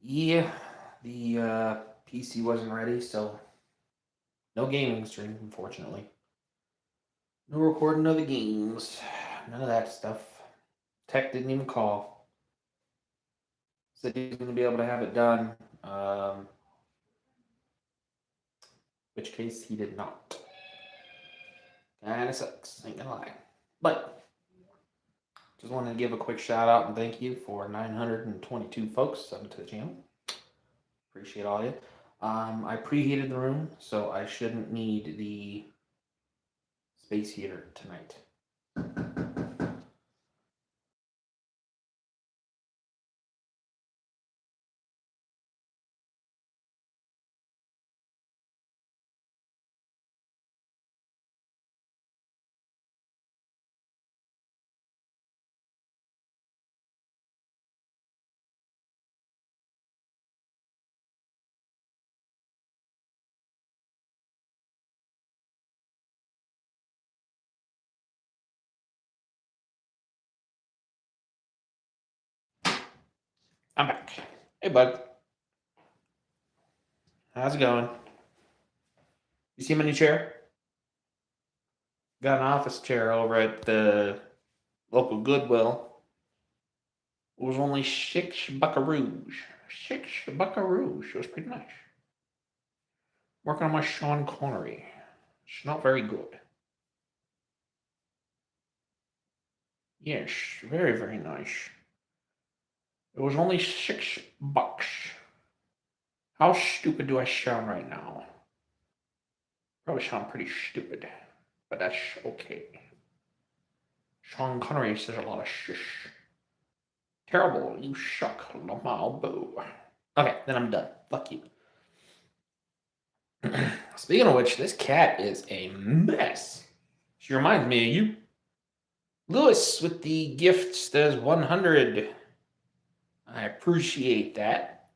Yeah, the PC wasn't ready, so no gaming stream, unfortunately. No recording of the games. None of that stuff. Tech didn't even call. Said he was going to be able to have it done. Which case he did not. Kinda sucks, ain't gonna lie. But just wanted to give a quick shout out and thank you for 922 folks subbing to the channel. Appreciate all you. I preheated the room, so I shouldn't need the space heater tonight. I'm back. Hey, bud. How's it going? You see my new chair? Got an office chair over at the local Goodwill. It was only $6 buckaroos. $6 buckaroos. It was pretty nice. Working on my Sean Connery. It's not very good. Yes, very, very nice. It was only $6. How stupid do I sound right now? Probably sound pretty stupid, but that's okay. Sean Connery says a lot of shish. Terrible, you suck, Lamau Boo. Okay, then I'm done. Fuck you. Speaking of which, this cat is a mess. She reminds me of you. Lewis with the gift says 100. I appreciate that.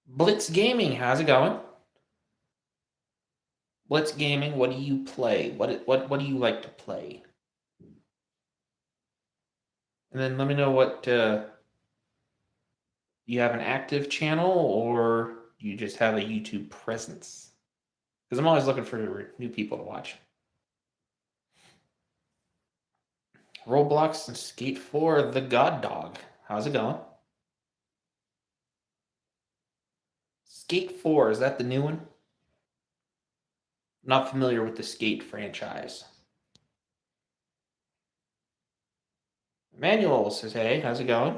Blitz Gaming, how's it going? Blitz Gaming, what do you play? What do you like to play? And then let me know what you have an active channel or you just have a YouTube presence? Because I'm always looking for new people to watch. Roblox and Skate 4, the God Dog. How's it going? Skate 4, is that the new one? Not familiar with the Skate franchise. Emmanuel says, hey, how's it going?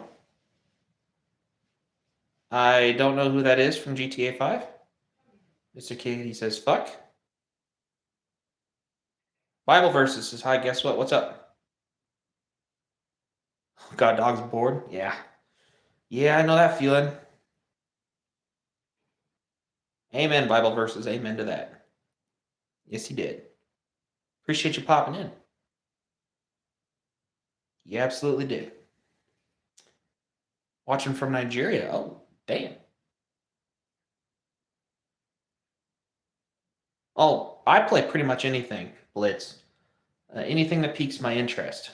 I don't know who that is from GTA 5. Mr. Katie says, fuck. Bible Verses says, hi, guess what? What's up? God Dog's bored? Yeah. Yeah, I know that feeling. Amen, Bible Verses. Amen to that. Yes, he did. Appreciate you popping in. You absolutely did. Watching from Nigeria. Oh, damn. Oh, I play pretty much anything, Blitz. Anything that piques my interest.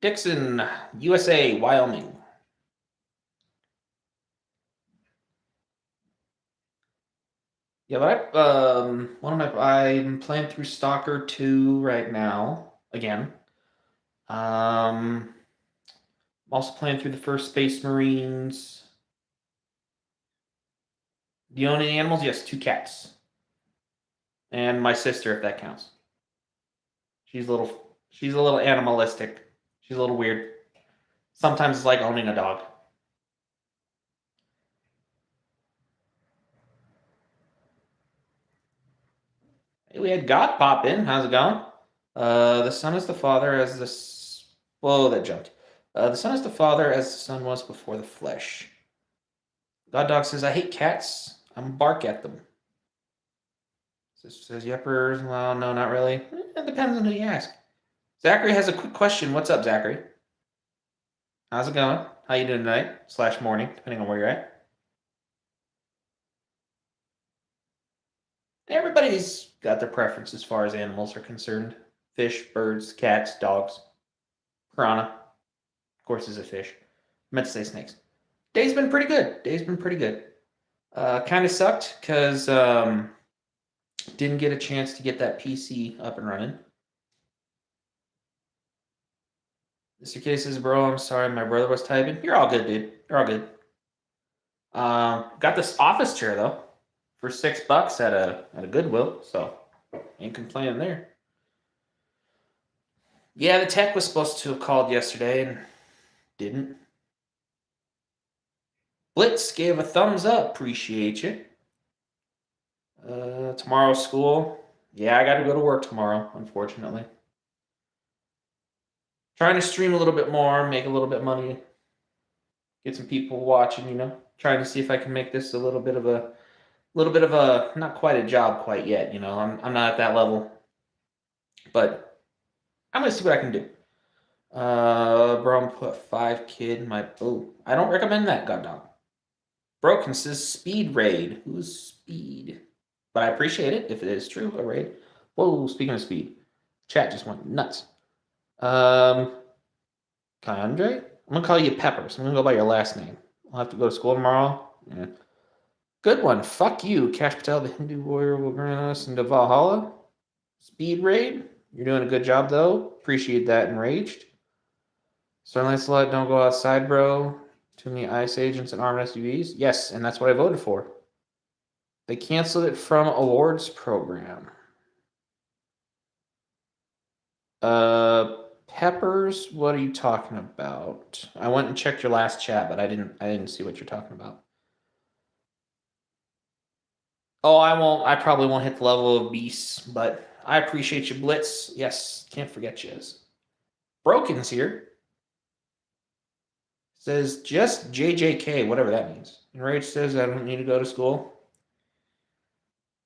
Dixon, USA, Wyoming. Yeah, but I'm playing through Stalker 2 right now again. I'm also playing through the first Space Marines. Do you own any animals? Yes, 2 cats. And my sister, if that counts. She's a little animalistic. She's a little weird. Sometimes it's like owning a dog. Hey, we had God pop in. How's it going? The Son is the Father as the... Whoa, that jumped. The Son is the Father as the Son was before the flesh. God Dog says, I hate cats. I'm bark at them. Sister says, Yeppers. Well, no, not really. It depends on who you ask. Zachary has a quick question. What's up, Zachary? How's it going? How you doing tonight? / morning, depending on where you're at. Everybody's got their preference as far as animals are concerned. Fish, birds, cats, dogs. Piranha, of course, is a fish. Meant to say snakes. Day's been pretty good. Kind of sucked because didn't get a chance to get that PC up and running. Mr. K says, bro, I'm sorry, my brother was typing. You're all good, dude. You're all good. Got this office chair though for $6 at a Goodwill, so ain't complaining there. Yeah, the tech was supposed to have called yesterday and didn't. Blitz gave a thumbs up. Appreciate you. Tomorrow's school. Yeah, I got to go to work tomorrow, unfortunately. Trying to stream a little bit more, make a little bit of money, get some people watching, you know. Trying to see if I can make this a little bit of a not quite a job quite yet, you know. I'm not at that level. But I'm gonna see what I can do. Bro, put 5 kid in my I don't recommend that, goddamn. Broken says speed raid. Who's speed? But I appreciate it if it is true, a raid. Whoa, speaking of speed, chat just went nuts. Andre? I'm gonna call you Peppers. I'm gonna go by your last name. I'll have to go to school tomorrow. Yeah. Good one. Fuck you. Cash Patel, the Hindu warrior, will bring us into Valhalla. Speed raid. You're doing a good job though. Appreciate that. Enraged. Sir Lancelot, don't go outside, bro. Too many ICE agents and armed SUVs. Yes, and that's what I voted for. They canceled it from awards program. Peppers, what are you talking about? I went and checked your last chat, but I didn't see what you're talking about. Oh, I probably won't hit the level of beasts, but I appreciate you, Blitz. Yes, can't forget you. Broken's here. Says just JJK, whatever that means. Enraged says I don't need to go to school.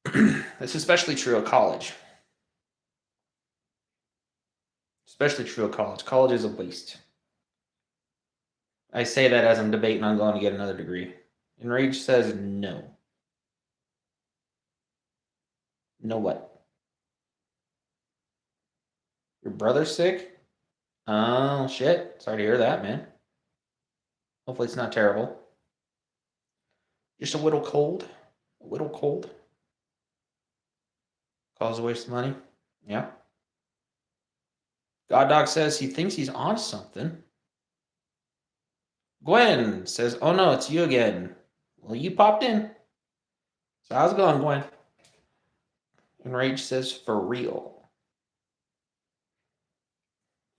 That's especially true of college. Especially true of college. College is a waste. I say that as I'm debating on going to get another degree. Enraged says no. No what? Your brother's sick? Oh, shit. Sorry to hear that, man. Hopefully it's not terrible. Just a little cold. A little cold. Cause a waste of money. Yeah. God Dog says he thinks he's on something. Gwen says, oh no, it's you again. Well, you popped in. So how's it going, Gwen? Enraged says, for real.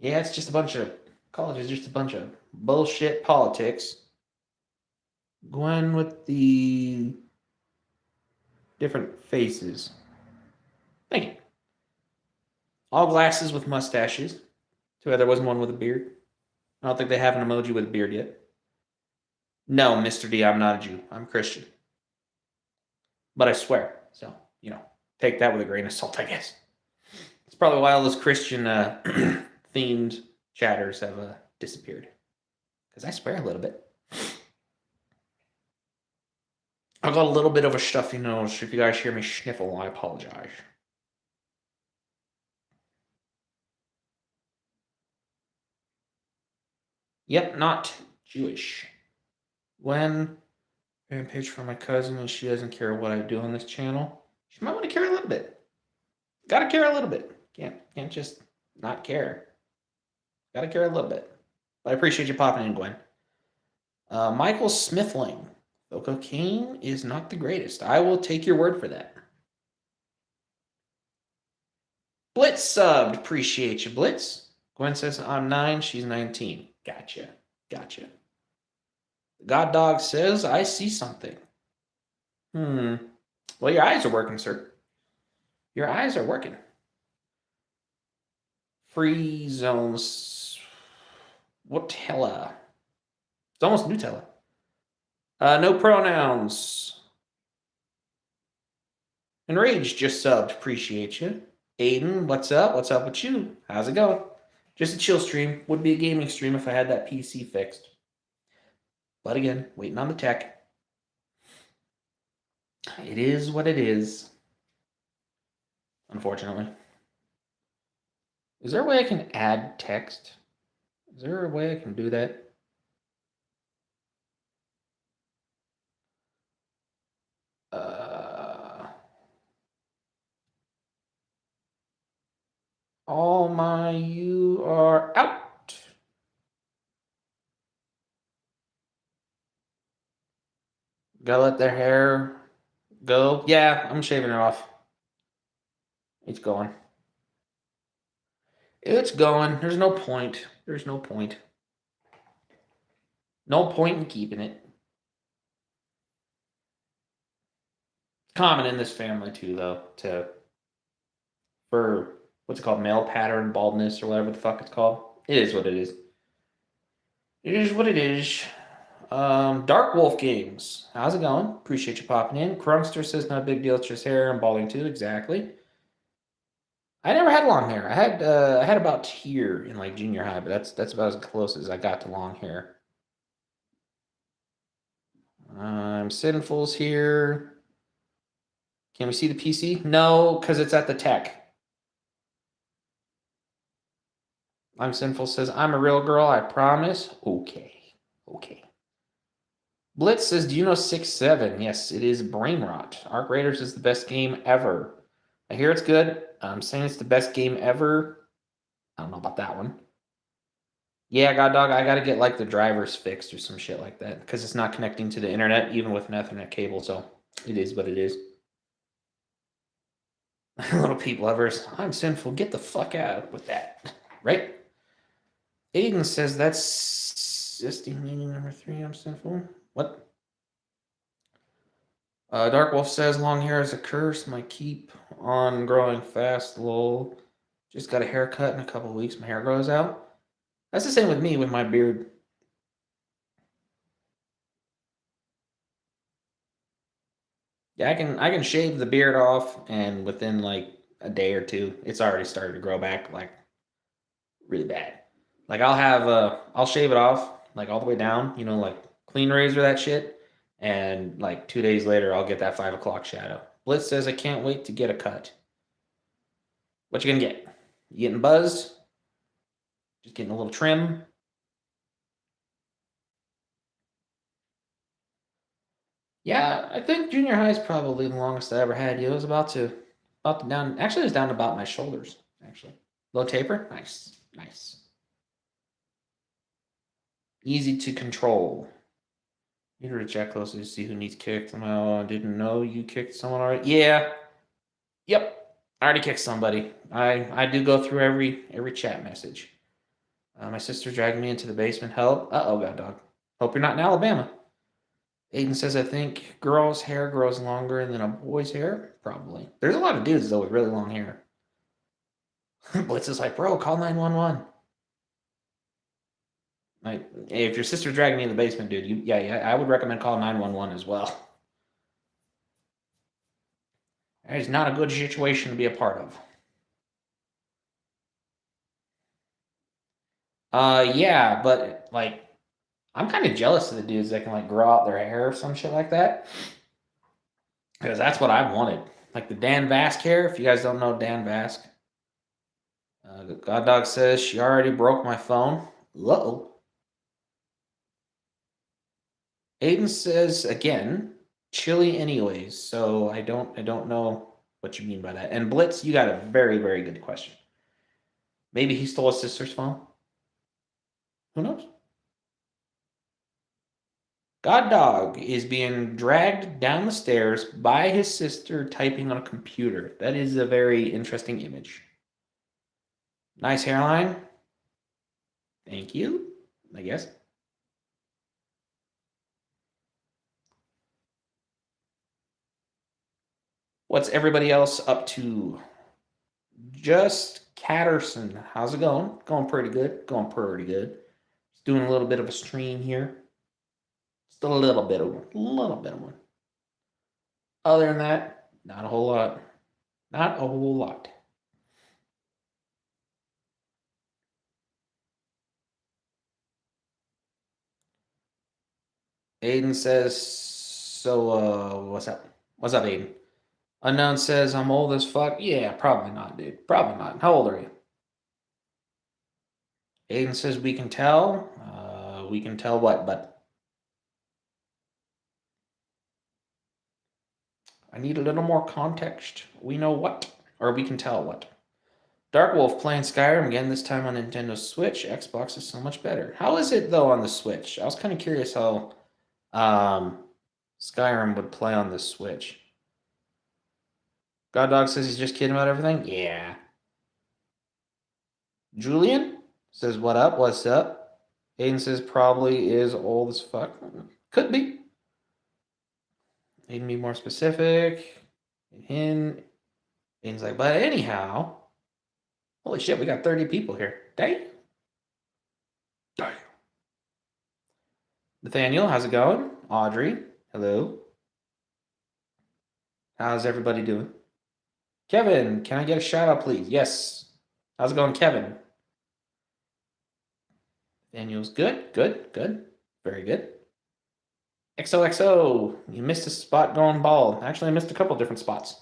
Yeah, it's just a bunch of college is just a bunch of bullshit politics. Gwen with the different faces. Thank you. All glasses with mustaches. Too bad there wasn't one with a beard. I don't think they have an emoji with a beard yet. No, Mr. D, I'm not a Jew. I'm Christian. But I swear. So, you know, take that with a grain of salt, I guess. It's probably why all those Christian themed chatters have disappeared. Because I swear a little bit. I've got a little bit of a stuffy nose. If you guys hear me sniffle, I apologize. Yep, not Jewish. When fan page for my cousin and she doesn't care what I do on this channel, she might want to care a little bit. Gotta care a little bit. Can't just not care. Gotta care a little bit. But I appreciate you popping in, Gwen. Michael Smithling. Though cocaine is not the greatest. I will take your word for that. Blitz subbed. Appreciate you, Blitz. Gwen says I'm 9, she's 19. Gotcha. God Dog says I see something. Well, your eyes are working, sir. Your eyes are working. Free zones. Whatella. It's almost Nutella. No pronouns. Enraged just subbed. Appreciate you. Aiden, what's up? What's up with you? How's it going? Just a chill stream. Would be a gaming stream if I had that PC fixed. But again, waiting on the tech. It is what it is. Unfortunately. Is there a way I can add text? Is there a way I can do that? All my, you are out. Gotta let their hair go. Yeah, I'm shaving it off. It's going. It's going. There's no point. There's no point. No point in keeping it. Common in this family too, though, for what's it called, male pattern baldness or whatever the fuck it's called. It is what it is. It is what it is. Dark Wolf Games. How's it going? Appreciate you popping in. Crunkster says not a big deal. It's just hair. I'm balding too. Exactly. I never had long hair. I had about here in like junior high, but that's about as close as I got to long hair. Sinful's here. Can we see the PC? No, because it's at the tech. I'm Sinful says, I'm a real girl, I promise. Okay. Okay. Blitz says, do you know 6-7? Yes, it is brain rot. Arc Raiders is the best game ever. I hear it's good. I'm saying it's the best game ever. I don't know about that one. Yeah, God dog, I gotta get like the drivers fixed or some shit like that because it's not connecting to the internet even with an Ethernet cable. So it is what it is. Little people lovers, I'm Sinful. Get the fuck out with that, right? Aiden says that's just meaning number 3. I'm Sinful. What? Dark Wolf says long hair is a curse. My keep on growing fast. Lol. Just got a haircut in a couple weeks. My hair grows out. That's the same with me with my beard. Yeah, I can shave the beard off, and within like a day or two, it's already started to grow back like really bad. Like I'll shave it off like all the way down, like clean razor that shit, and like 2 days later I'll get that 5 o'clock shadow. Blitz says I can't wait to get a cut. What you gonna get? You getting buzzed? Just getting a little trim? Yeah, I think junior high is probably the longest I ever had. It was about to down. Actually, it was down to about my shoulders. Actually, low taper. Nice, nice. Easy to control. Need to reach out closely to see who needs kicked. Oh, I didn't know you kicked someone already. Yeah. Yep. I already kicked somebody. I do go through every chat message. My sister dragged me into the basement. Help. Uh oh, God dog. Hope you're not in Alabama. Aiden says, I think girls' hair grows longer than a boy's hair. Probably. There's a lot of dudes, though, with really long hair. Blitz is like, bro, call 911. Like, hey, if your sister's dragging you in the basement, dude, yeah, I would recommend calling 911 as well. That is not a good situation to be a part of. Yeah, but like, I'm kind of jealous of the dudes that can like grow out their hair or some shit like that, because that's what I wanted. Like the Dan Vask hair. If you guys don't know Dan Vask, God Dog says she already broke my phone. Uh-oh. Aiden says again, chilly anyways. So I don't know what you mean by that. And Blitz, you got a very very good question. Maybe he stole his sister's phone. Who knows? God Dog is being dragged down the stairs by his sister typing on a computer. That is a very interesting image. Nice hairline. Thank you, I guess. What's everybody else up to? Just Catterson. How's it going? Going pretty good. Going pretty good. Just doing a little bit of a stream here. Just a little bit of one. A little bit of one. Other than that, not a whole lot. Not a whole lot. Aiden says, so, what's up? What's up, Aiden? Unknown says, I'm old as fuck. Yeah, probably not, dude. Probably not. How old are you? Aiden says, we can tell. We can tell what, but I need a little more context. We know what, or we can tell what. Dark Wolf playing Skyrim again, this time on Nintendo Switch. Xbox is so much better. How is it, though, on the Switch? I was kind of curious how Skyrim would play on the Switch. God Dog says he's just kidding about everything? Yeah. Julian says, what up? What's up? Aiden says, probably is old as fuck. Could be. Aiden be more specific. Aiden's like, but anyhow. Holy shit, we got 30 people here. Damn. Nathaniel, how's it going? Audrey, hello. How's everybody doing? Kevin, can I get a shout out, please? Yes. How's it going, Kevin? Nathaniel's good, good. Very good. XOXO, you missed a spot going bald. Actually, I missed a couple different spots.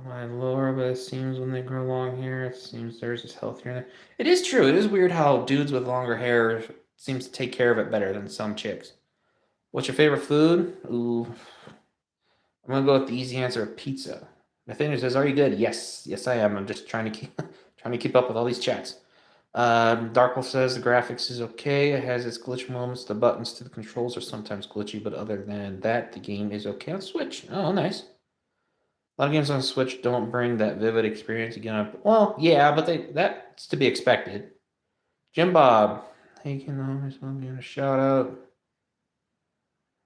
My lower, but it seems when they grow long hair, it seems theirs is healthier. It is true. It is weird how dudes with longer hair seems to take care of it better than some chicks. What's your favorite food? Ooh, I'm gonna go with the easy answer of pizza. Nathaniel says, "Are you good?" Yes, yes, I am. I'm just trying to keep trying to keep up with all these chats. Darkwolf says the graphics is okay. It has its glitch moments. The buttons to the controls are sometimes glitchy, but other than that, the game is okay on Switch. Oh, nice. A lot of games on Switch don't bring that vivid experience again. Well, yeah, but that's to be expected. Jim Bob, hey, can I give a shout out?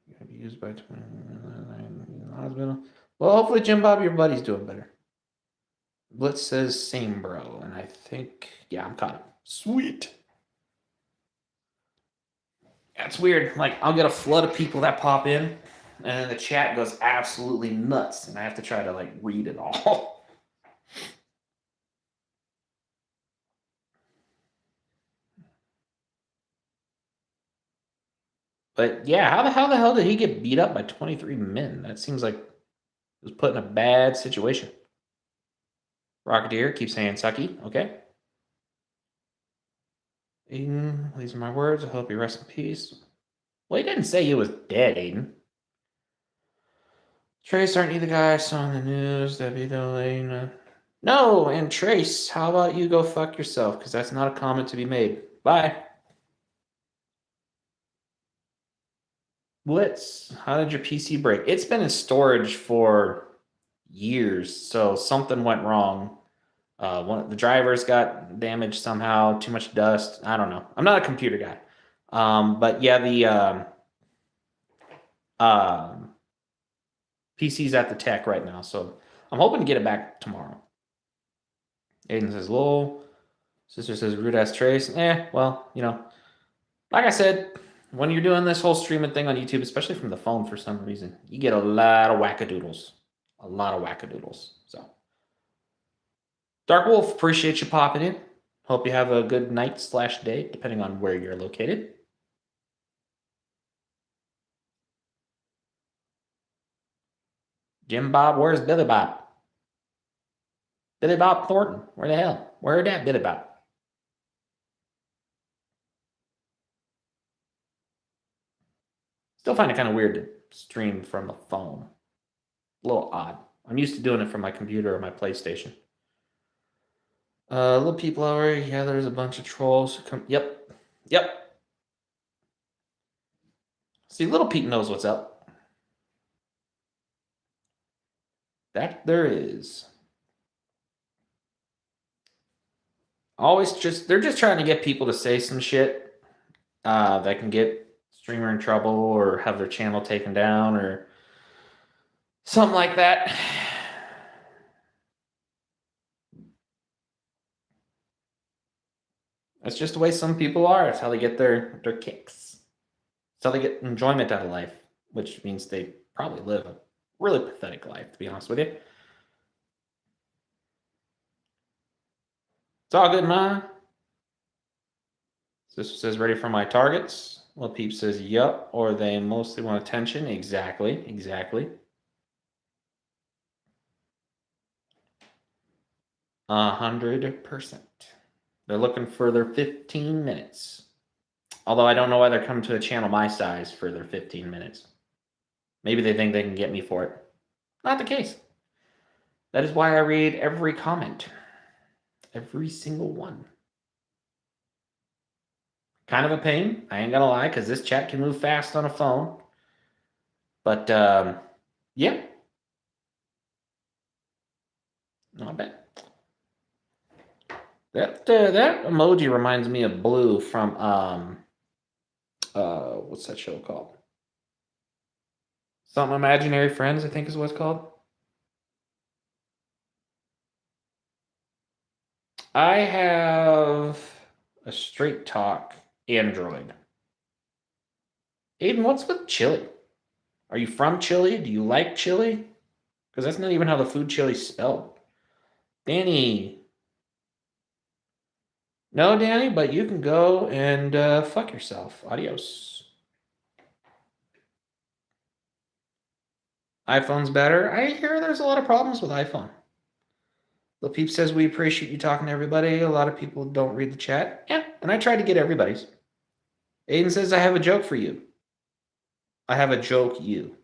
You gotta be used by 20 in the hospital. Well, hopefully, Jim Bob, your buddy's doing better. Blitz says same, bro, and I think I'm caught up. Sweet. That's weird. Like, I'll get a flood of people that pop in, and then the chat goes absolutely nuts, and I have to try to like read it all. But yeah, how the hell did he get beat up by 23 men? That seems like he was put in a bad situation. Rocketeer keeps saying sucky. Okay. Aiden, these are my words. I hope you rest in peace. Well, he didn't say he was dead, Aiden. Trace aren't you the guy I saw on the news? Aiden. No, and Trace, how about you go fuck yourself? Because that's not a comment to be made. Bye. Blitz, how did your PC break? It's been in storage for years, so something went wrong. One of the drivers got damaged somehow. Too much dust. I don't know. I'm not a computer guy, but yeah, the PC's at the tech right now, so I'm hoping to get it back tomorrow. Aiden says, "Lol." Sister says, "Rude ass Trace." Well, like I said, when you're doing this whole streaming thing on YouTube, especially from the phone for some reason, you get a lot of wackadoodles. A lot of wackadoodles. So, Dark Wolf, appreciate you popping in. Hope you have a good night/day, depending on where you're located. Jim Bob, where's Billy Bob? Billy Bob Thornton, where the hell? Where that Billy Bob? Still find it kind of weird to stream from a phone. A little odd. I'm used to doing it from my computer or my PlayStation. Little people over. Yeah, there's a bunch of trolls who come. Yep. See, Little Pete knows what's up. That there is. They're just trying to get people to say some shit that can get streamer in trouble or have their channel taken down or something like that. That's just the way some people are. It's how they get their kicks. It's how they get enjoyment out of life, which means they probably live a really pathetic life, to be honest with you. It's all good, man. Sister says, ready for my targets. Little Peep says, yup, or they mostly want attention. Exactly. 100%. They're looking for their 15 minutes. Although I don't know why they're coming to a channel my size for their 15 minutes. Maybe they think they can get me for it. Not the case. That is why I read every comment. Every single one. Kind of a pain, I ain't gonna lie, because this chat can move fast on a phone. But, yeah. Not bad. That emoji reminds me of Blue from, what's that show called? Something Imaginary Friends, I think is what it's called. I have a Straight Talk Android. Aiden, what's with chili? Are you from Chile? Do you like chili? Because that's not even how the food chili's spelled. Danny. No, Danny, but you can go and fuck yourself. Adios. iPhone's better. I hear there's a lot of problems with iPhone. The Peep says we appreciate you talking to everybody. A lot of people don't read the chat. Yeah, and I try to get everybody's. Aiden says I have a joke for you. I have a joke you.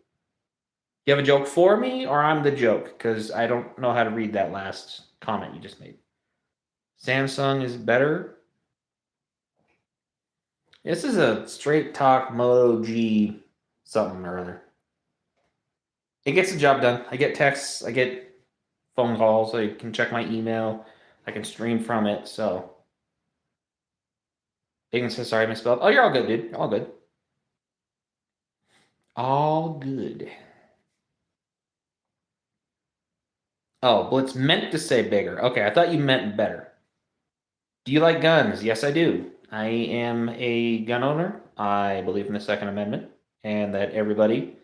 You have a joke for me, or I'm the joke? Because I don't know how to read that last comment you just made. Samsung is better. This is a Straight Talk Moto G something or other. It gets the job done. I get texts. I get phone calls. I can check my email. I can stream from it. So, Aiden says, sorry, I misspelled. Oh, you're all good, dude. All good. All good. Oh, Blitz meant to say bigger. Okay, I thought you meant better. Do you like guns? Yes, I do. I am a gun owner. I believe in the Second Amendment and that everybody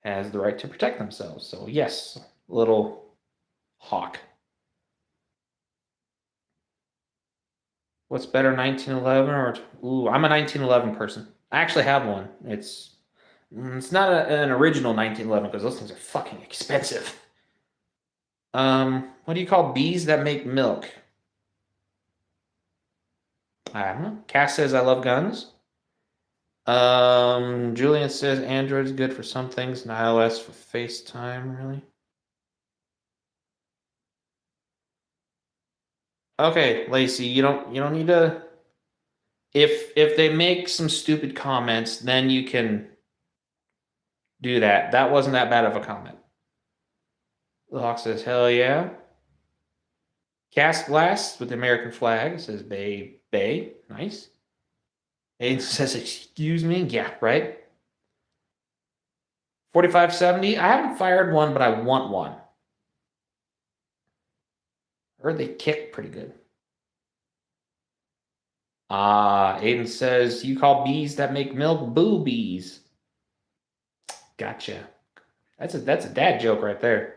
has the right to protect themselves. So, yes, little hawk. What's better, 1911 or... Ooh, I'm a 1911 person. I actually have one. It's not an original 1911 because those things are fucking expensive. What do you call bees that make milk? I don't know. Cass says I love guns. Julian says Android's good for some things and iOS for FaceTime, really? Okay, Lacey, you don't need to... If they make some stupid comments, then you can do that. That wasn't that bad of a comment. The Hawk says, hell yeah. Cast Blast with the American flag says Bay. Nice. Aiden says, excuse me? Yeah, right? 4570. I haven't fired one, but I want one. Heard they kick pretty good. Aiden says, you call bees that make milk boobies. Gotcha. That's a dad joke right there.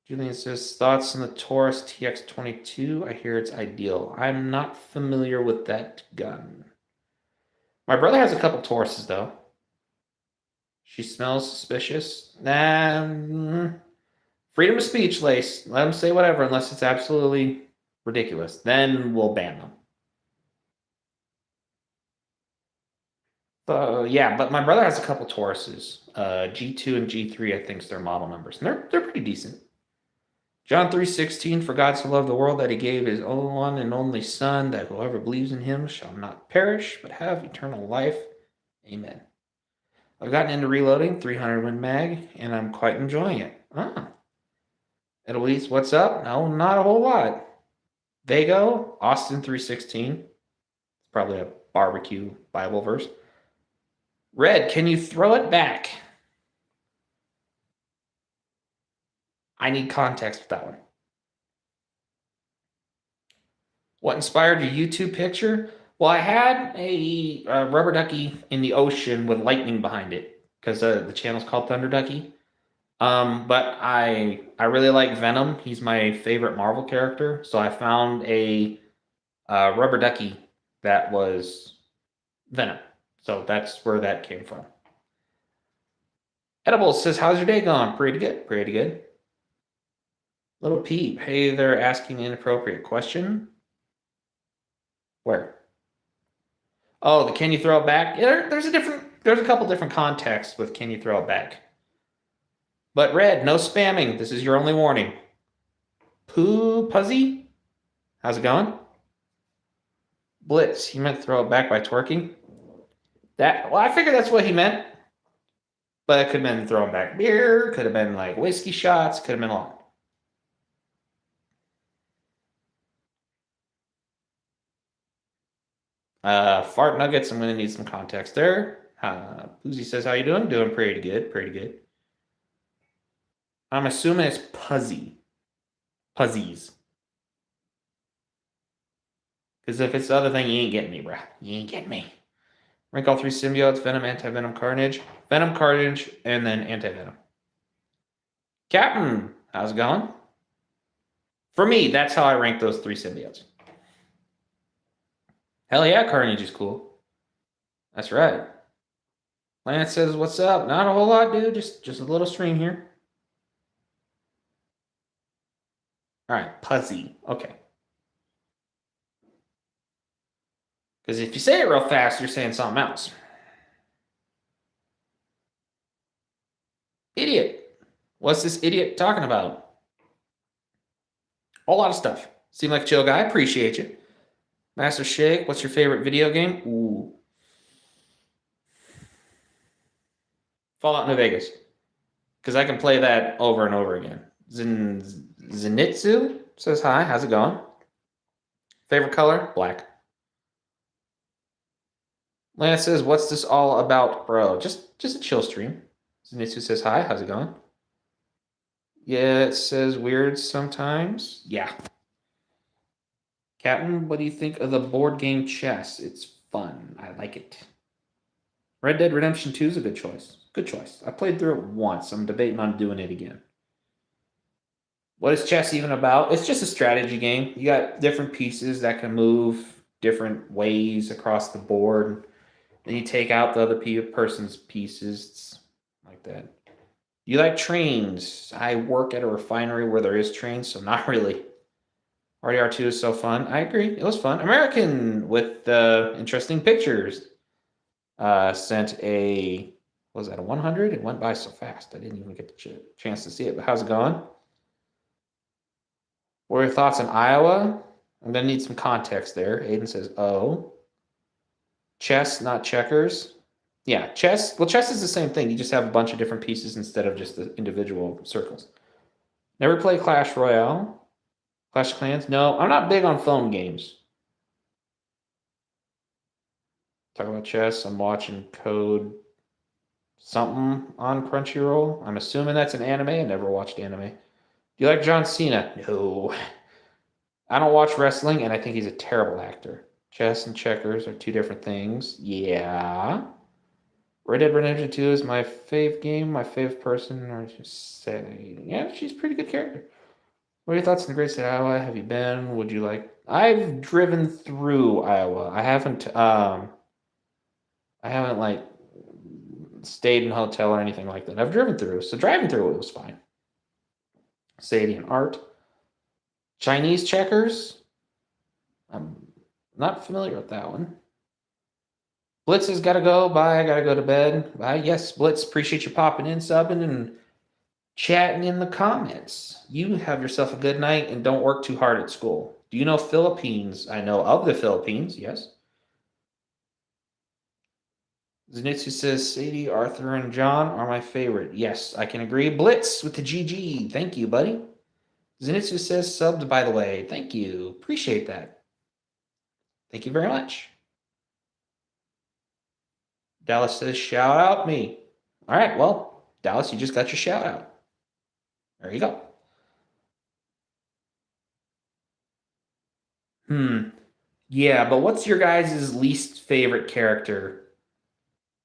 Julian says, thoughts on the Taurus TX22? I hear it's ideal. I'm not familiar with that gun. My brother has a couple Tauruses, though. She smells suspicious. Freedom of speech, Lace. Let them say whatever unless it's absolutely ridiculous. Then we'll ban them. Yeah, but my brother has a couple Tauruses. G2 and G3, I think, is their model numbers. And they're pretty decent. John 3:16, for God so loved the world that he gave his only one and only Son, that whoever believes in him shall not perish, but have eternal life. Amen. I've gotten into reloading 300 Win Mag, and I'm quite enjoying it. Eloise, what's up? No, not a whole lot. Vago, Austin 3:16. It's probably a barbecue Bible verse. Red, can you throw it back? I need context with that one. What inspired your YouTube picture? Well, I had a rubber ducky in the ocean with lightning behind it because the channel's called Thunder Ducky. But I really like Venom. He's my favorite Marvel character. So I found a rubber ducky that was Venom. So that's where that came from. Edible says, how's your day going? Pretty good. Pretty good. Little Peep. Hey, they're asking an inappropriate question. Where? Oh, the can you throw it back? Yeah, there's a couple different contexts with can you throw it back. But Red, no spamming. This is your only warning. Puzzy? How's it going? Blitz, he meant throw it back by twerking. Well, I figured that's what he meant. But it could have been throwing back beer, could have been like whiskey shots, could have been a lot. Fart nuggets, I'm going to need some context there. Poozy says, how you doing? Doing pretty good, pretty good. I'm assuming it's Puzzy. Puzzies. Because if it's the other thing, you ain't getting me, bro. You ain't getting me. Rank all three symbiotes, Venom, Anti-Venom, Carnage. Venom, Carnage, and then Anti-Venom. Captain, how's it going? For me, that's how I rank those three symbiotes. Hell yeah, Carnage is cool. That's right. Lance says, what's up? Not a whole lot, dude. Just a little stream here. All right, Puzzy. Okay. Because if you say it real fast, you're saying something else. Idiot. What's this idiot talking about? A lot of stuff. Seem like a chill guy. Appreciate you. Master Shake, what's your favorite video game? Ooh. Fallout New Vegas. Because I can play that over and over again. Zenitsu says hi. How's it going? Favorite color? Black. Lance says, what's this all about, bro? Just a chill stream. Zenitsu says hi. How's it going? Yeah, it says weird sometimes. Yeah. Captain, what do you think of the board game chess? It's fun. I like it. Red Dead Redemption 2 is a good choice. Good choice. I played through it once. I'm debating on doing it again. What is chess even about? It's just a strategy game. You got different pieces that can move different ways across the board. Then you take out the other person's pieces. It's like that. Do you like trains? I work at a refinery where there is trains, so not really. RDR2 is so fun. I agree. It was fun. American with interesting pictures. Sent a, what was that, a 100? It went by so fast. I didn't even get the chance to see it. But how's it going? What are your thoughts on Iowa? I'm going to need some context there. Aiden says, oh. Chess, not checkers. Yeah, chess. Well, chess is the same thing. You just have a bunch of different pieces instead of just the individual circles. Never play Clash Royale. Clash of Clans? No, I'm not big on phone games. Talk about chess. I'm watching Code something on Crunchyroll. I'm assuming that's an anime. I never watched anime. Do you like John Cena? No. I don't watch wrestling, and I think he's a terrible actor. Chess and checkers are two different things. Yeah. Red Dead Redemption 2 is my fave game, my fave person, or just say, yeah, she's a pretty good character. What are your thoughts on the great state of Iowa? Have you been? Would you like? I've driven through Iowa. I haven't like stayed in a hotel or anything like that. I've driven through, so driving through it was fine. Sadie and Art. Chinese checkers? I'm not familiar with that one. Blitz has got to go. Bye. I got to go to bed. Bye. Yes, Blitz. Appreciate you popping in, subbing, and chatting in the comments. You have yourself a good night and don't work too hard at school. Do you know Philippines? I know of the Philippines, yes. Zenitsu says Sadie, Arthur, and John are my favorite. Yes, I can agree. Blitz with the GG. Thank you, buddy. Zenitsu says subbed, by the way. Thank you. Appreciate that. Thank you very much. Dallas says shout out me. All right, well, Dallas, you just got your shout out. There you go. Yeah, but what's your guys' least favorite character?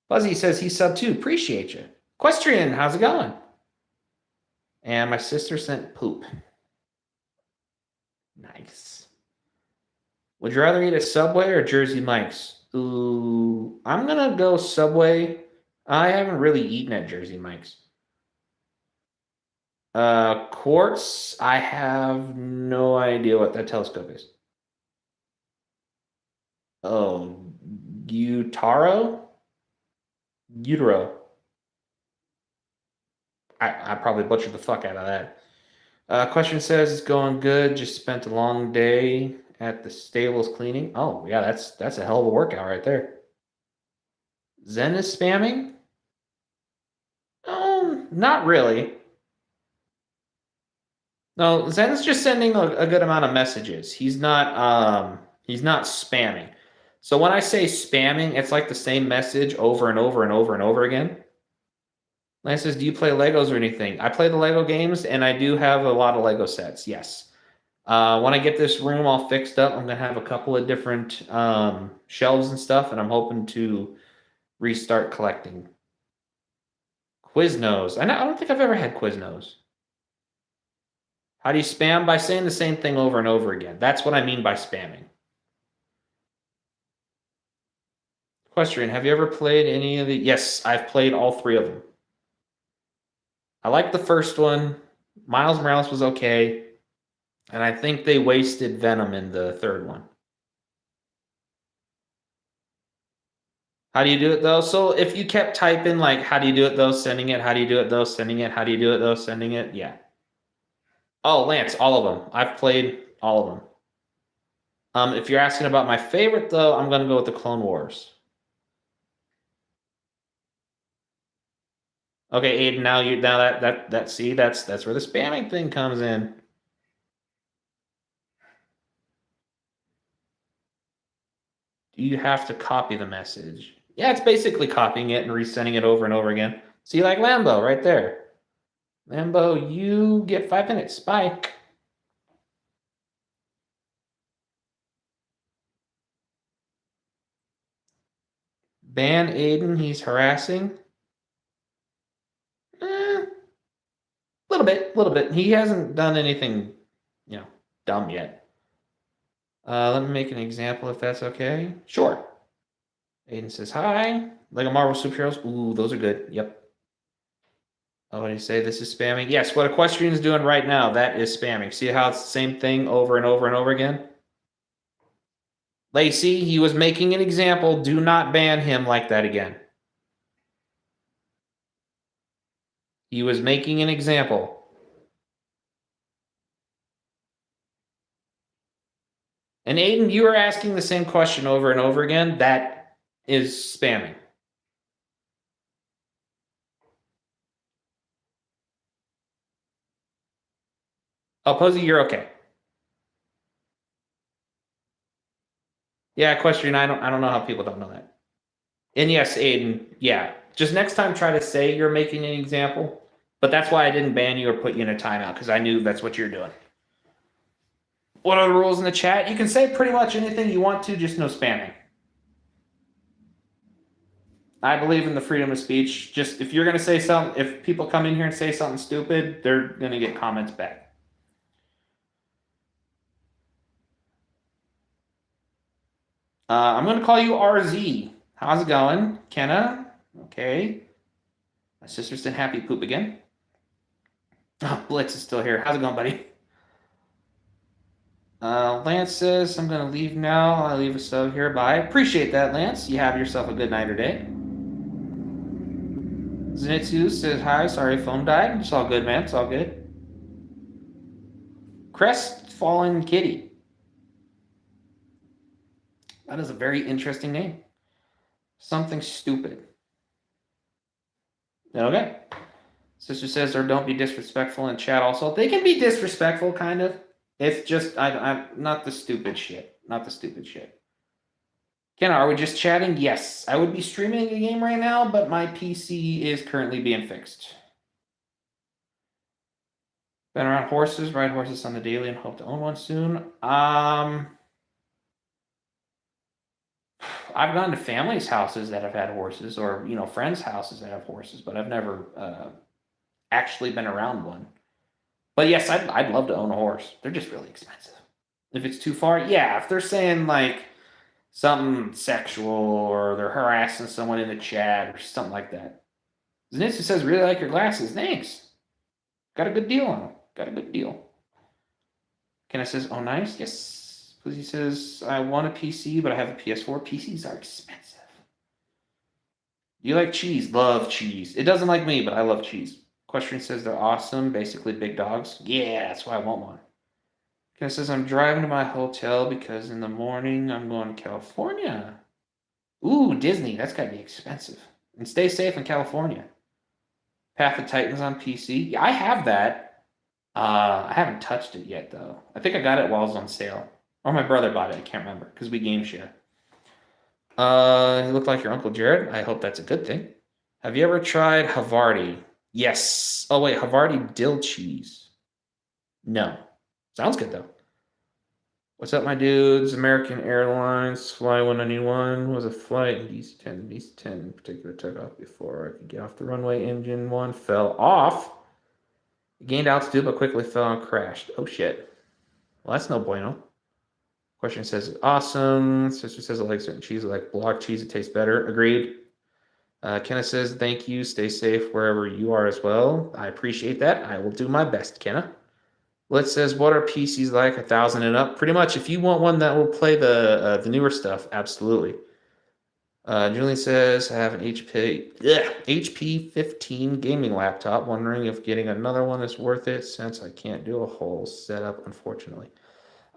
Fuzzy says he's sub too. Appreciate you. Equestrian, how's it going? And my sister sent poop. Nice. Would you rather eat at Subway or Jersey Mike's? Ooh, I'm going to go Subway. I haven't really eaten at Jersey Mike's. Quartz, I have no idea what that telescope is. Oh, Utaro? Utero. I probably butchered the fuck out of that. Question says it's going good. Just spent a long day at the stables cleaning. Oh yeah, that's a hell of a workout right there. Zen is spamming? Not really. No, Zen's just sending a good amount of messages. He's not spamming. So when I say spamming, it's like the same message over and over and over and over again. Lance says, do you play Legos or anything? I play the Lego games, and I do have a lot of Lego sets, yes. When I get this room all fixed up, I'm going to have a couple of different shelves and stuff, and I'm hoping to restart collecting. Quiznos. I don't think I've ever had Quiznos. How do you spam? By saying the same thing over and over again. That's what I mean by spamming. Question, have you ever played any of the... Yes, I've played all 3 of them. I liked the first one. Miles Morales was okay. And I think they wasted Venom in the 3rd one. How do you do it, though? So if you kept typing, like, how do you do it, though, sending it, how do you do it, though, sending it, how do you do it, though, sending it, yeah. Oh, Lance, all of them. I've played all of them. If you're asking about my favorite, though, I'm going to go with the Clone Wars. Okay, Aiden, now see, that's where the spamming thing comes in. Do you have to copy the message? Yeah, it's basically copying it and resending it over and over again. See, like Lambo right there. Lambo, you get 5 minutes. Bye. Ban Aiden, he's harassing. Little bit. He hasn't done anything, dumb yet. Let me make an example if that's okay. Sure. Aiden says hi. Lego Marvel superheroes. Ooh, those are good. Yep. Oh, what do you say? This is spamming? Yes, what Equestrian is doing right now, that is spamming. See how it's the same thing over and over and over again? Lacey, he was making an example. Do not ban him like that again. He was making an example. And Aiden, you are asking the same question over and over again. That is spamming. Oh, Posey, you're okay. Yeah, Equestrian, I don't know how people don't know that. And yes, Aiden, yeah. Just next time try to say you're making an example. But that's why I didn't ban you or put you in a timeout, because I knew that's what you're doing. What are the rules in the chat? You can say pretty much anything you want to, just no spamming. I believe in the freedom of speech. Just if you're going to say something, if people come in here and say something stupid, they're going to get comments back. I'm going to call you RZ. How's it going? Kenna? Okay. My sister's been happy poop again. Oh, Blitz is still here. How's it going, buddy? Lance says, I'm going to leave now. I'll leave a sub here. Bye. Appreciate that, Lance. You have yourself a good night or day. Zenitsu says, hi. Sorry, phone died. It's all good, man. It's all good. Crestfallen Kitty. That is a very interesting name. Something stupid. Okay. Sister says, or don't be disrespectful in chat also. They can be disrespectful, kind of. It's just, I'm not the stupid shit. Not the stupid shit. Ken, are we just chatting? Yes. I would be streaming a game right now, but my PC is currently being fixed. Been around horses, ride horses on the daily and hope to own one soon. I've gone to families' houses that have had horses, or friends' houses that have horses, but I've never actually been around one. But yes, I'd love to own a horse. They're just really expensive. If it's too far, yeah. If they're saying like something sexual or they're harassing someone in the chat or something like that. Zenitsu says, really like your glasses. Thanks. Got a good deal on them. Got a good deal. Kenna says, oh, nice. Yes. He says, I want a PC, but I have a PS4. PCs are expensive. Do you like cheese? Love cheese. It doesn't like me, but I love cheese. Question says they're awesome, basically big dogs. Yeah, that's why I want one. It says I'm driving to my hotel because in the morning I'm going to California. Ooh, Disney, that's gotta be expensive. And stay safe in California. Path of Titans on PC. Yeah, I have that. I haven't touched it yet though. I think I got it while it was on sale. Or my brother bought it, I can't remember, because we game share. You look like your Uncle Jared. I hope that's a good thing. Have you ever tried Havarti? Yes. Oh wait, Havarti dill cheese. No. Sounds good though. What's up, my dudes? American Airlines, fly when I need one. Was a flight in DC-10. DC-10 in particular took off before I could get off the runway. Engine 1 fell off. It gained altitude but quickly fell and crashed. Oh shit. Well, that's no bueno. Question says, awesome. Sister says, I like certain cheese. I like block cheese. It tastes better. Agreed. Kenna says, thank you. Stay safe wherever you are as well. I appreciate that. I will do my best, Kenna. Let says, what are PCs like? 1,000 and up? Pretty much. If you want one that will play the newer stuff, absolutely. Julian says, I have an HP 15 gaming laptop. Wondering if getting another one is worth it since I can't do a whole setup, unfortunately.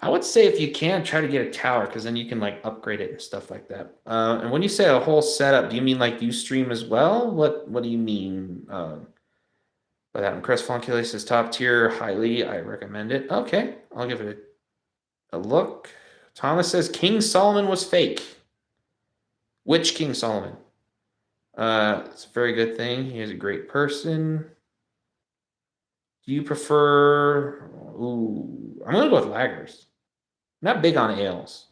I would say if you can, try to get a tower because then you can like upgrade it and stuff like that. And when you say a whole setup, do you mean like you stream as well? What do you mean? By that one, Chris Funkula says top tier, highly. I recommend it. Okay, I'll give it a look. Thomas says King Solomon was fake. Which King Solomon? It's a very good thing. He is a great person. Do you prefer? Ooh, I'm gonna go with lagers. I'm not big on ales.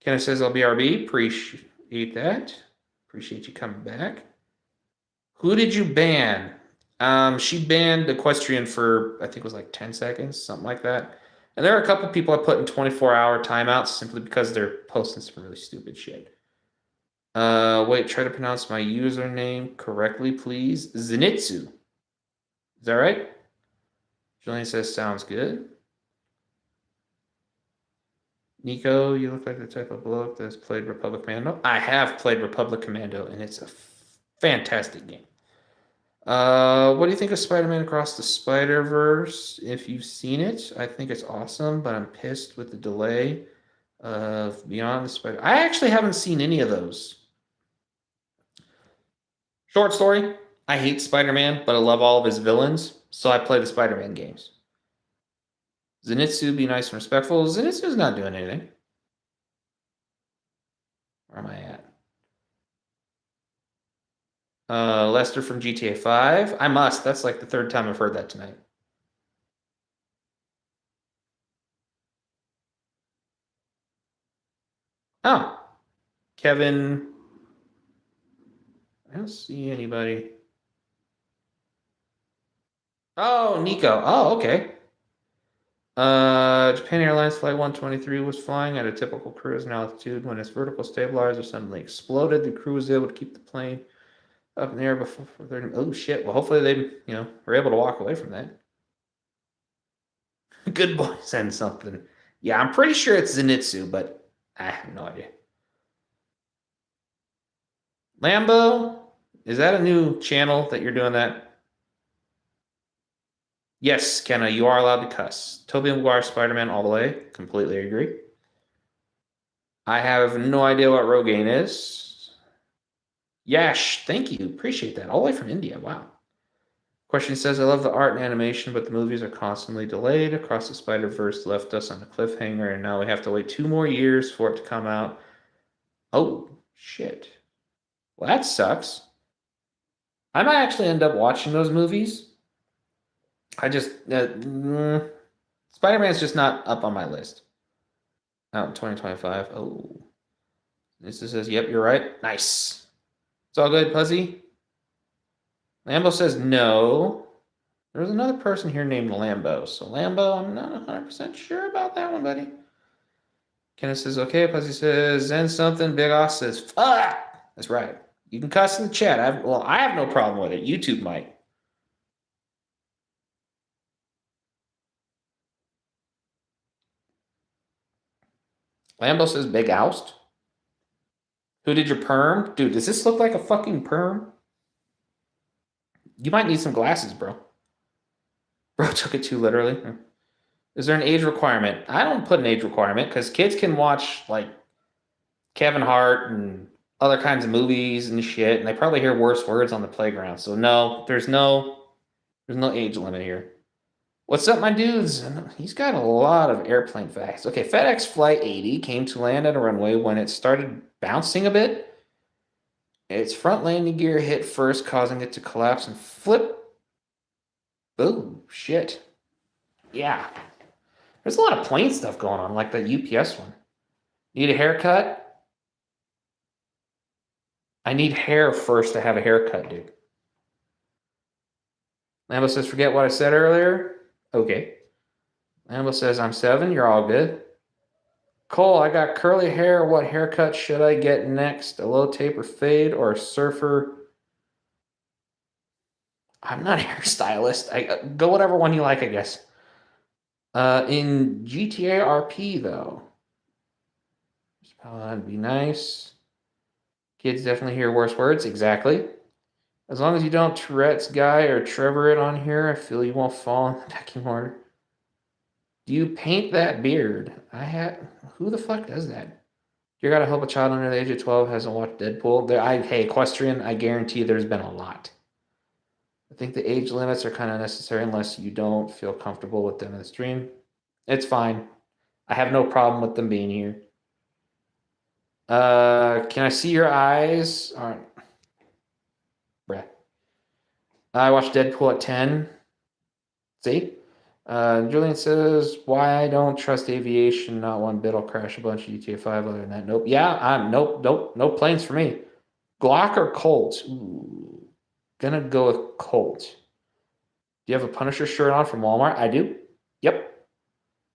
Kenneth says LBRB. Appreciate that. Appreciate you coming back. Who did you ban? She banned Equestrian for I think it was like 10 seconds, something like that. And there are a couple people I put in 24-hour timeouts simply because they're posting some really stupid shit. Wait, try to pronounce my username correctly, please. Zenitsu. Is that right? Julian says sounds good. Nico, you look like the type of bloke that's played Republic Commando. I have played Republic Commando, and it's a fantastic game. What do you think of Spider-Man Across the Spider-Verse? If you've seen it, I think it's awesome, but I'm pissed with the delay of Beyond the Spider. I actually haven't seen any of those. Short story, I hate Spider-Man, but I love all of his villains, so I play the Spider-Man games. Zenitsu, be nice and respectful. Zenitsu's not doing anything. Where am I at? Lester from GTA 5. I must. That's like the third time I've heard that tonight. Oh. Kevin. I don't see anybody. Oh, Nico. Oh, okay. Japan Airlines Flight 123 was flying at a typical cruise in altitude. When its vertical stabilizer suddenly exploded, the crew was able to keep the plane up in the air before 30. Oh shit! Well, hopefully they, were able to walk away from that. Good boy, send something. Yeah, I'm pretty sure it's Zenitsu, but I have no idea. Lambo, is that a new channel that you're doing that? Yes, Kenna, you are allowed to cuss. Tobey Maguire Spider-Man all the way. Completely agree. I have no idea what Rogaine is. Yash, thank you. Appreciate that. All the way from India. Wow. Question says, I love the art and animation, but the movies are constantly delayed. Across the Spider-Verse left us on a cliffhanger, and now we have to wait 2 more years for it to come out. Oh, shit. Well, that sucks. I might actually end up watching those movies. I just Spider-Man's just not up on my list. Out in 2025. Oh. This says, yep, you're right. Nice. It's all good, Puzzy. Lambo says no. There's another person here named Lambo. So Lambo, I'm not 100% sure about that one, buddy. Kenneth says, okay. Puzzy says, Zen something. Big Oss says, fuck. That's right. You can cuss in the chat. I have no problem with it. YouTube might. Lambo says big oust. Who did your perm? Dude, does this look like a fucking perm? You might need some glasses, bro. Bro took it too literally. Is there an age requirement? I don't put an age requirement because kids can watch like Kevin Hart and other kinds of movies and shit, and they probably hear worse words on the playground. So no, there's no age limit here. What's up, my dudes? He's got a lot of airplane facts. Okay, FedEx Flight 80 came to land at a runway when it started bouncing a bit. Its front landing gear hit first, causing it to collapse and flip. Oh, shit. Yeah. There's a lot of plane stuff going on, like the UPS one. Need a haircut? I need hair first to have a haircut, dude. Lambo says, forget what I said earlier. Okay. Lambo says, I'm 7. You're all good. Cole, I got curly hair. What haircut should I get next? A low taper fade or a surfer? I'm not a hairstylist. I go whatever one you like, I guess. In GTA RP, though. That'd be nice. Kids definitely hear worse words. Exactly. As long as you don't Tourette's guy or Trevor it on here, I feel you won't fall in the pecking order. Do you paint that beard? Who the fuck does that? You gotta hope a child under the age of 12 hasn't watched Deadpool. Hey, Equestrian, I guarantee there's been a lot. I think the age limits are kind of necessary unless you don't feel comfortable with them in the stream. It's fine. I have no problem with them being here. Can I see your eyes? All right. Bruh. I watched Deadpool at 10. See? Julian says, why I don't trust aviation, not one bit. I'll crash a bunch of GTA 5 other than that. Nope. Yeah, nope. No planes for me. Glock or Colt? Ooh. Gonna go with Colt. Do you have a Punisher shirt on from Walmart? I do. Yep.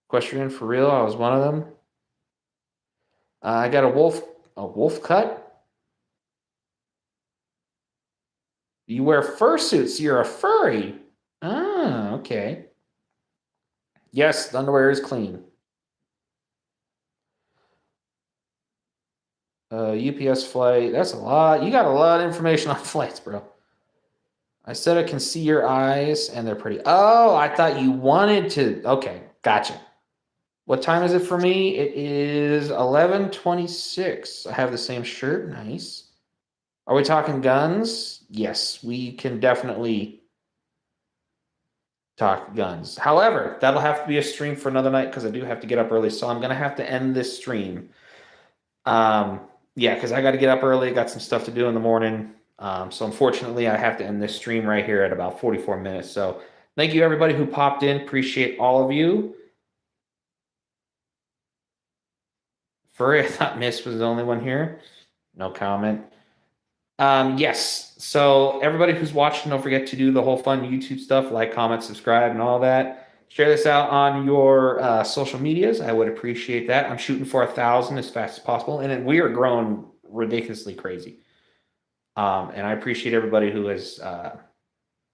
Equestrian for real. I was one of them. I got a wolf cut. You wear fursuits. You're a furry. Ah, okay. Yes, the underwear is clean. UPS flight. That's a lot. You got a lot of information on flights, bro. I said I can see your eyes, and they're pretty. Oh, I thought you wanted to. Okay, gotcha. What time is it for me? It is 11:26. I have the same shirt. Nice. Are we talking guns? Yes, we can definitely talk guns. However, that'll have to be a stream for another night because I do have to get up early. So I'm going to have to end this stream. Yeah, because I got to get up early. Got some stuff to do in the morning. So unfortunately, I have to end this stream right here at about 44 minutes. So thank you, everybody who popped in. Appreciate all of you. Furry, I thought Miss was the only one here. No comment. Yes. So everybody who's watching, don't forget to do the whole fun YouTube stuff, like, comment, subscribe, and all that. Share this out on your social medias. I would appreciate that. I'm shooting for 1,000 as fast as possible, and we are growing ridiculously crazy. And I appreciate everybody who has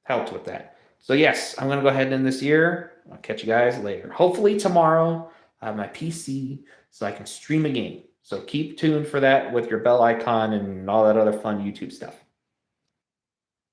helped with that. So yes, I'm going to go ahead and end this year. I'll catch you guys later. Hopefully tomorrow I have my PC so I can stream a game. So keep tuned for that with your bell icon and all that other fun YouTube stuff.